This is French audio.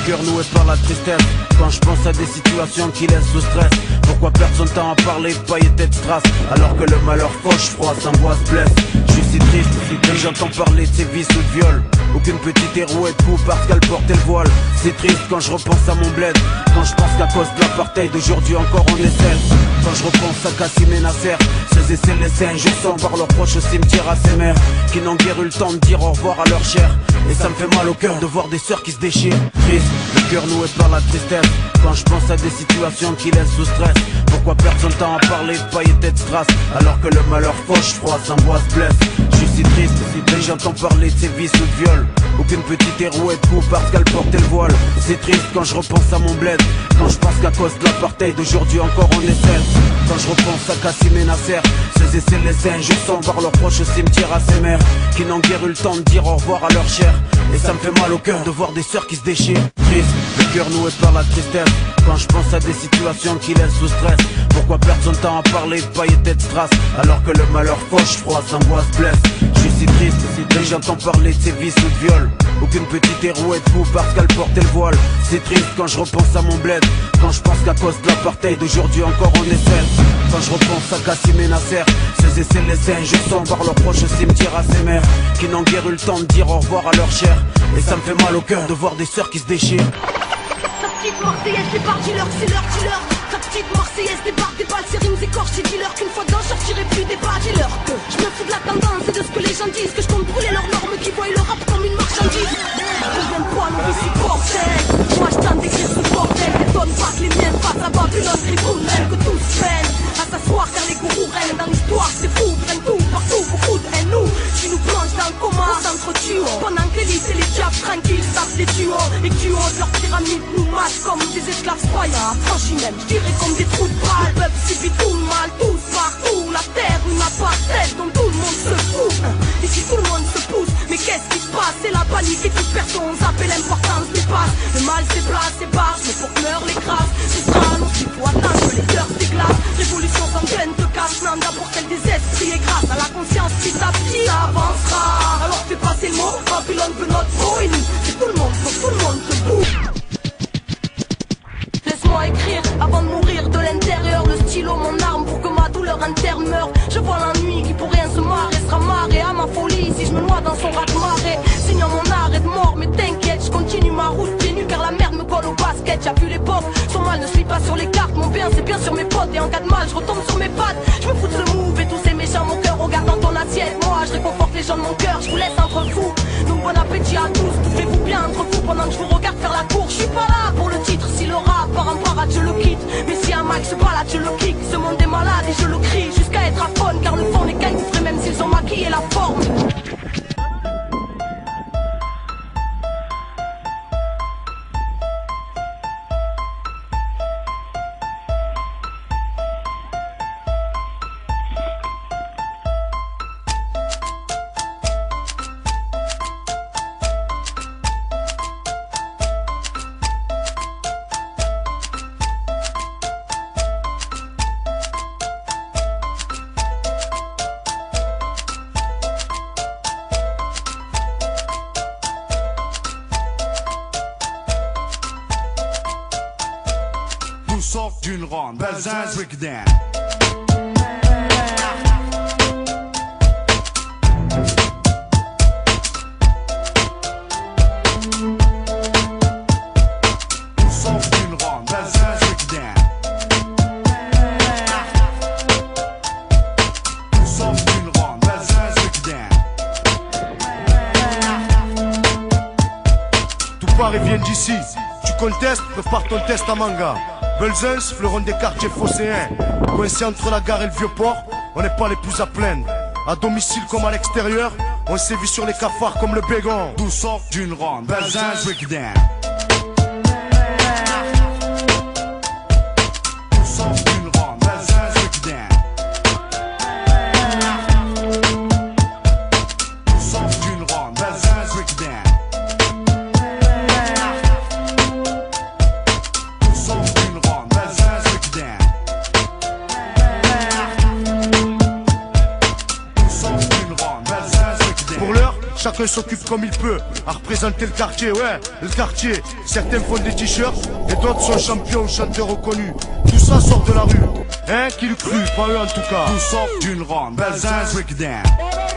cœur noué par la tristesse. Quand je pense à des situations qui laissent sous stress, pourquoi perdre son temps à parler de paillettes et de strass, alors que le malheur fauche, froid, s'angoisse, blesse. Je suis si triste, dès que j'entends parler de ses vices ou de viol, aucune petite héros est coup parce qu'elle portait le voile. C'est triste quand je repense à mon bled, quand je pense qu'à cause de l'apartheid d'aujourd'hui encore on est seul. Quand je repense à Kassim et Nasser, ceux et celles les injustants par leurs proches au cimetière à ces mères qui n'ont guère eu le temps de dire au revoir à leur chair. Et ça me fait mal au cœur de voir des sœurs qui se déchirent. Triste, le cœur noué par la tristesse. Quand je pense à des situations qui laissent sous stress, pourquoi perdre son temps à parler de paillettes et de strass, alors que le malheur fauche, froid, s'angoisse, blesse. Je suis si triste, dès que j'entends parler de ses vices ou de viol, aucune petite héros est coup parce qu'elle portait le voile. C'est triste quand je repense à mon bled, quand je pense qu'à cause de l'apartheid d'aujourd'hui encore on est seul. Quand je repense à Kassim et Nasser, ceux et celles les injustants par leurs proches au cimetière à ces mères qui n'ont guère eu le temps de dire au revoir à leur chair. Et ça me fait mal au cœur de voir des sœurs qui se déchirent. Triste, le cœur noué par la tristesse. Quand je pense à des situations qui laissent sous stress, pourquoi perdre son temps à parler de paillettes et de strass, alors que le malheur fauche, froid, s'angoisse, blesse. Je suis si triste, dès que j'entends parler de ses vices ou de viol, aucune petite héros est fou parce qu'elle portait le voile. C'est triste quand je repense à mon bled, quand je pense qu'à cause de l'apartheid d'aujourd'hui encore on est seul. Quand je repense à Kassim et Nasser, ceux et celles les injustants par leurs proches au cimetière à ces mères qui n'ont guère eu le temps de dire au revoir à leur chair. Et ça me fait mal au cœur de voir des sœurs qui se déchirent. Sa petite Marseillaise débarque, dealer, c'est leur dealer. Sa petite Marseillaise débarque, des balles, ses rimes écorchées, dealer. Qu'une fois dedans, je sortirai plus des bas, dealer. Je me fous de la tendance et de ce que les gens disent, que je compte brûler leurs normes qui voient le rap comme une marchandise. Combien de poids nous supportent? Moi je tente d'écrire ce bordel, t'étonne pas que les miennes passent à Babylone, tribunal, que tous peinent à s'asseoir car les gourous règnent dans l'histoire, c'est fou, prennent tout, partout, beaucoup de haine, nous, qui nous plongent dans le coma, s'entretuent, pendant que l'élite et les diables tranquilles tapent les tuons, et qui osent leur pyramide nous mâchent comme des esclaves spoilants, franchis même, je dirais comme des trous de balles, le peuple subit tout le mal, tous partout, la terre n'a pas celle dont tout le monde se fout, et si tout le monde se pousse, mais qu'est-ce qui se passe? C'est la panique et toute personne zappe l'importance des passes, le mal c'est place, c'est barge, mais pour que meure les crasses, ce sera annoncé, faut attendre que les cœurs s'éclatent, révolution sans peine te casse, Nanda pour qu'elle des esprits et grâce à la conscience petit à petit ça avancera, alors fais passer le mot, Babylone veut notre peau et nous, c'est tout le monde, faut que tout le monde se bouge. Laisse-moi écrire avant de mourir de l'intérieur, le stylo mon arme pour que ma douleur interne meure. Je vois l'ennui qui pour rien se marrer sera marré à ma folie si je me noie dans son raz-de-marée. Signant mon arrêt de mort mais t'inquiète, je continue ma route pieds nus car la merde me colle au basket. Y'a plus l'époque, son mal ne suit pas sur les cartes, mon bien c'est bien sur mes potes et en cas de mal je retombe sur mes pattes. Je me fous de ce move et tous ces méchants mon cœur regarde dans ton assiette. Moi je réconforte les gens de mon cœur, je vous laisse entre vous. Donc bon appétit à tous, touchez-vous bien entre vous pendant que je vous regarde faire la cour. Je suis pas là pour le titre, si le rap part en parade je le quitte, mais si un mic se balade je le kick. Ce monde est malade et je le crie jusqu'à être aphone, car le fond n'est qu'un gouffre même s'ils ont maquillé la forme. Nous sortent d'une ronde, Belzins Breakdown. Nous sortent d'une ronde, Belzins Breakdown. Nous sortent d'une ronde, Belzins Breakdown. Tout part et vient d'ici. Tu contestes, prépare ton test à manga. Belzins, fleuron des quartiers phocéens. Coincé entre la gare et le vieux port, on n'est pas les plus à plaindre. À domicile comme à l'extérieur, on sévit sur les cafards comme le bégon. D'où sort d'une ronde, Belzins Breakdown. D'où sort d'une ronde, Belzins Breakdown. D'où sort d'une ronde, Belzins Breakdown. Chaque chacun s'occupe comme il peut à représenter le quartier, ouais, le quartier. Certains font des t-shirts et d'autres sont champions ou chanteurs reconnus. Tout ça sort de la rue, hein, qui le crut, pas eux en tout cas. Tout sort d'une ronde, Belzins, break it down.